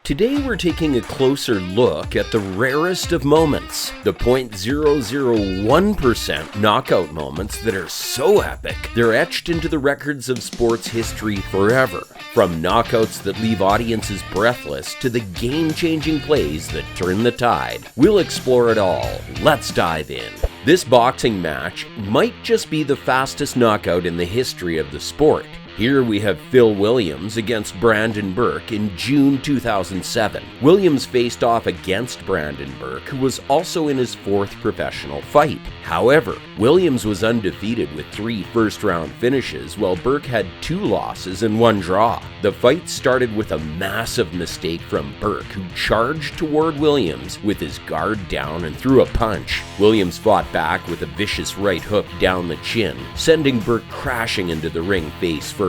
Today we're taking a closer look at the rarest of moments, the 0.001% knockout moments that are so epic, they're etched into the records of sports history forever. From knockouts that leave audiences breathless to the game-changing plays that turn the tide. We'll explore it all. Let's dive in. This boxing match might just be the fastest knockout in the history of the sport. Here we have Phil Williams against Brandon Burke in June 2007. Williams faced off against Brandon Burke, who was also in his fourth professional fight. However, Williams was undefeated with 3 first-round finishes, while Burke had 2 losses and 1 draw. The fight started with a massive mistake from Burke, who charged toward Williams with his guard down and threw a punch. Williams fought back with a vicious right hook down the chin, sending Burke crashing into the ring face first.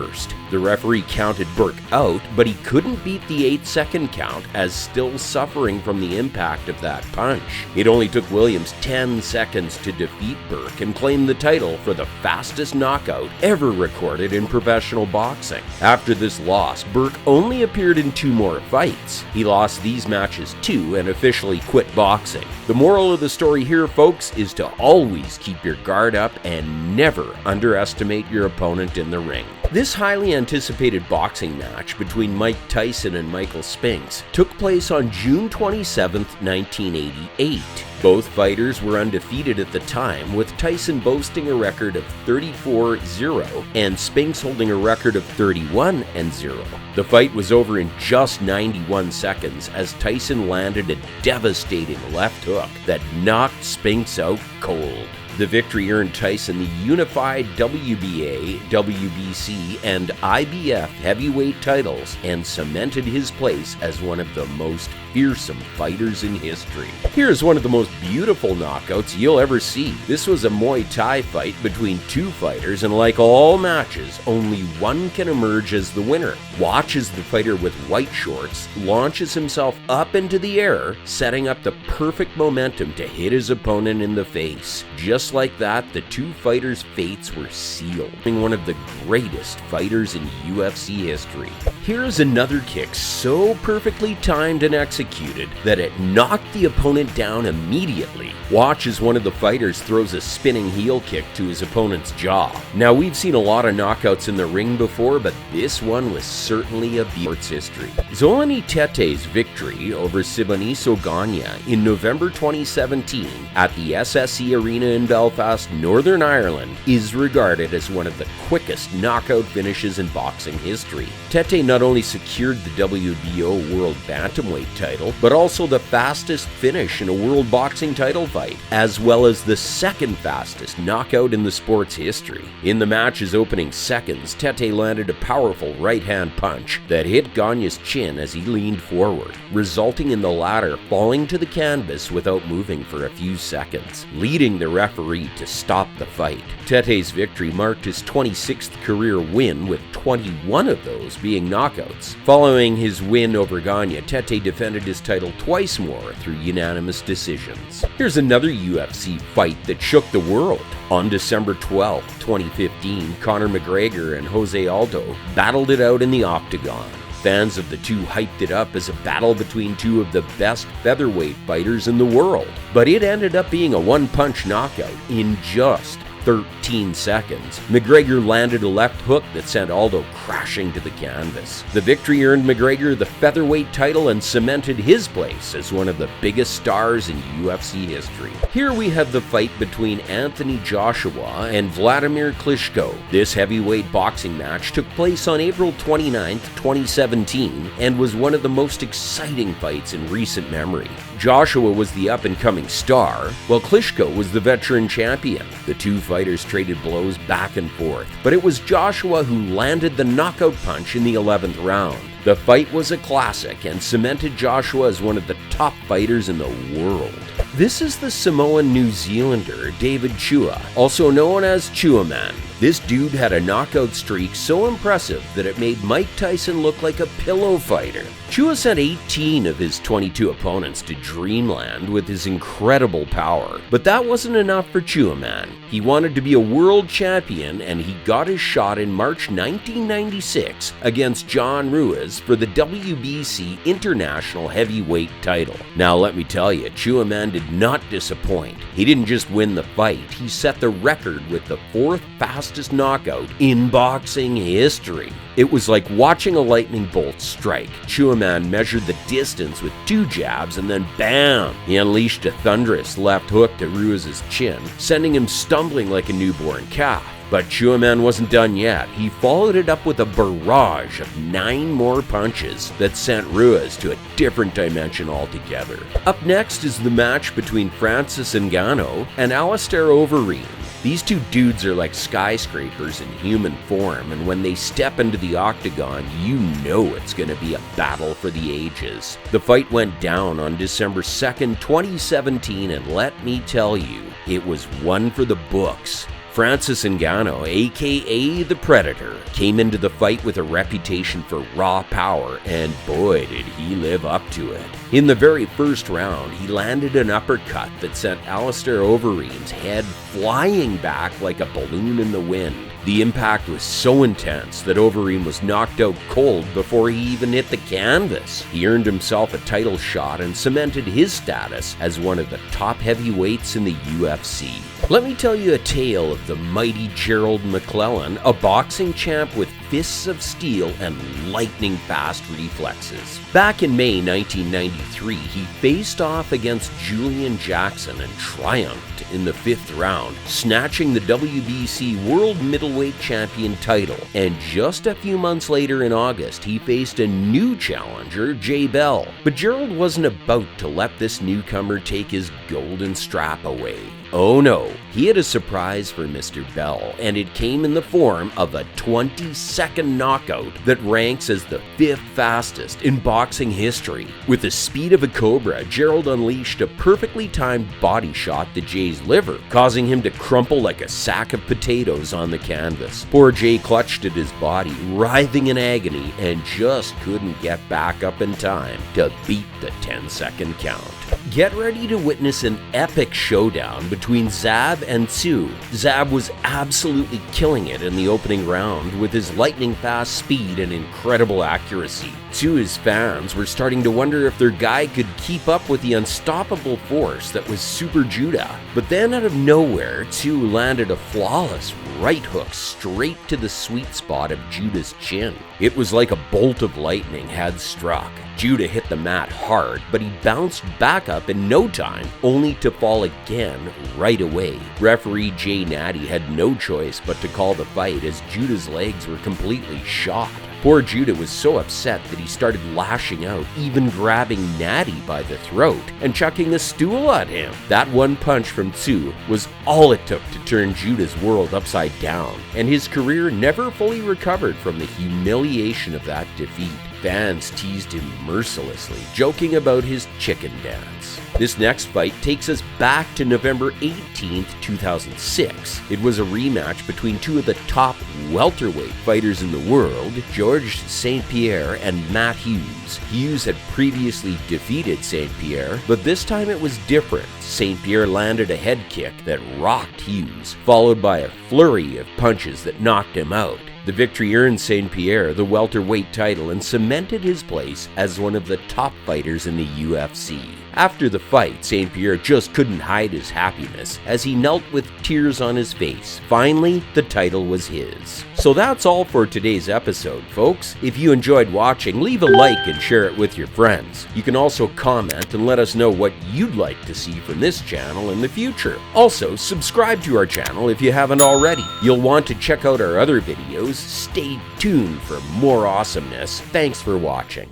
The referee counted Burke out, but he couldn't beat the 8-second count as still suffering from the impact of that punch. It only took Williams 10 seconds to defeat Burke and claim the title for the fastest knockout ever recorded in professional boxing. After this loss, Burke only appeared in 2 more fights. He lost these matches too and officially quit boxing. The moral of the story here, folks, is to always keep your guard up and never underestimate your opponent in the ring. This highly anticipated boxing match between Mike Tyson and Michael Spinks took place on June 27, 1988. Both fighters were undefeated at the time, with Tyson boasting a record of 34-0 and Spinks holding a record of 31-0. The fight was over in just 91 seconds as Tyson landed a devastating left hook that knocked Spinks out cold. The victory earned Tyson the unified WBA, WBC, and IBF heavyweight titles and cemented his place as one of the most fearsome fighters in history. Here's one of the most beautiful knockouts you'll ever see. This was a Muay Thai fight between 2 fighters, and like all matches, only one can emerge as the winner. Watch as the fighter with white shorts launches himself up into the air, setting up the perfect momentum to hit his opponent in the face. Just like that, the 2 fighters' fates were sealed, being one of the greatest fighters in UFC history. Here's another kick so perfectly timed and executed that it knocked the opponent down immediately. Watch as one of the fighters throws a spinning heel kick to his opponent's jaw. Now, we've seen a lot of knockouts in the ring before, but this one was certainly a sports history. Zolani Tete's victory over Siboniso Ganya in November 2017 at the SSE Arena in Belfast, Northern Ireland, is regarded as one of the quickest knockout finishes in boxing history. Tete not only secured the WBO World Bantamweight title, but also the fastest finish in a World Boxing title fight, as well as the second fastest knockout in the sport's history. In the match's opening seconds, Tete landed a powerful right-hand punch that hit Gagne's chin as he leaned forward, resulting in the latter falling to the canvas without moving for a few seconds, leading the referee to stop the fight. Tete's victory marked his 26th career win, with 21 of those being knockouts. Following his win over Gagne, Tete defended his title twice more through unanimous decisions. Here's another UFC fight that shook the world. On December 12, 2015, Conor McGregor and Jose Aldo battled it out in the octagon. Fans of the 2 hyped it up as a battle between 2 of the best featherweight fighters in the world. But it ended up being a one-punch knockout in just 13 seconds. McGregor landed a left hook that sent Aldo crashing to the canvas. The victory earned McGregor the featherweight title and cemented his place as one of the biggest stars in UFC history. Here we have the fight between Anthony Joshua and Vladimir Klitschko. This heavyweight boxing match took place on April 29, 2017, and was one of the most exciting fights in recent memory. Joshua was the up-and-coming star, while Klitschko was the veteran champion. The 2 fighters traded blows back and forth, but it was Joshua who landed the knockout punch in the 11th round. The fight was a classic and cemented Joshua as one of the top fighters in the world. This is the Samoan New Zealander David Chua, also known as Chua Man. This dude had a knockout streak so impressive that it made Mike Tyson look like a pillow fighter. Chua sent 18 of his 22 opponents to dreamland with his incredible power, but that wasn't enough for Chua Man. He wanted to be a world champion, and he got his shot in March 1996 against John Ruiz for the WBC International Heavyweight title. Now let me tell you, Chua Man did not disappoint. He didn't just win the fight, he set the record with the 4th fastest knockout in boxing history. It was like watching a lightning bolt strike. Chua Man measured the distance with 2 jabs, and then bam! He unleashed a thunderous left hook to Ruiz's chin, sending him stumbling like a newborn calf. But Chua Man wasn't done yet. He followed it up with a barrage of 9 more punches that sent Ruiz to a different dimension altogether. Up next is the match between Francis Ngannou and Alistair Overeem. These two dudes are like skyscrapers in human form, and when they step into the octagon, you know it's going to be a battle for the ages. The fight went down on December 2nd, 2017, and let me tell you, it was one for the books. Francis Ngannou, aka The Predator, came into the fight with a reputation for raw power, and boy did he live up to it. In the very first round, he landed an uppercut that sent Alistair Overeem's head flying back like a balloon in the wind. The impact was so intense that Overeem was knocked out cold before he even hit the canvas. He earned himself a title shot and cemented his status as one of the top heavyweights in the UFC. Let me tell you a tale of the mighty Gerald McClellan, a boxing champ with fists of steel and lightning-fast reflexes. Back in May 1993, he faced off against Julian Jackson and triumphed in the 5th round, snatching the WBC World Middleweight Champion title. And just a few months later in August, he faced a new challenger, Jay Bell. But Gerald wasn't about to let this newcomer take his golden strap away. Oh no, he had a surprise for Mr. Bell, and it came in the form of a 20-second knockout that ranks as the 5th fastest in boxing history. With the speed of a cobra, Gerald unleashed a perfectly timed body shot to Jay's liver, causing him to crumple like a sack of potatoes on the canvas. Poor Jay clutched at his body, writhing in agony, and just couldn't get back up in time to beat the 10-second count. Get ready to witness an epic showdown between Zab and Tszyu. Zab was absolutely killing it in the opening round with his lightning-fast speed and incredible accuracy. Tszyu's fans were starting to wonder if their guy could keep up with the unstoppable force that was Super Judah. But then out of nowhere, Tszyu landed a flawless right hook straight to the sweet spot of Judah's chin. It was like a bolt of lightning had struck. Judah hit the mat hard, but he bounced back up in no time, only to fall again right away. Referee Jay Natty had no choice but to call the fight as Judah's legs were completely shot. Poor Judah was so upset that he started lashing out, even grabbing Natty by the throat and chucking a stool at him. That one punch from Tszyu was all it took to turn Judah's world upside down, and his career never fully recovered from the humiliation of that defeat. Fans teased him mercilessly, joking about his chicken dance. This next fight takes us back to November 18th, 2006. It was a rematch between two of the top welterweight fighters in the world, Georges St. Pierre and Matt Hughes. Hughes had previously defeated St. Pierre, but this time it was different. St. Pierre landed a head kick that rocked Hughes, followed by a flurry of punches that knocked him out. The victory earned St. Pierre the welterweight title and cemented his place as one of the top fighters in the UFC. After the fight, St. Pierre just couldn't hide his happiness as he knelt with tears on his face. Finally, the title was his. So that's all for today's episode, folks. If you enjoyed watching, leave a like and share it with your friends. You can also comment and let us know what you'd like to see from this channel in the future. Also, subscribe to our channel if you haven't already. You'll want to check out our other videos. Stay tuned for more awesomeness. Thanks for watching.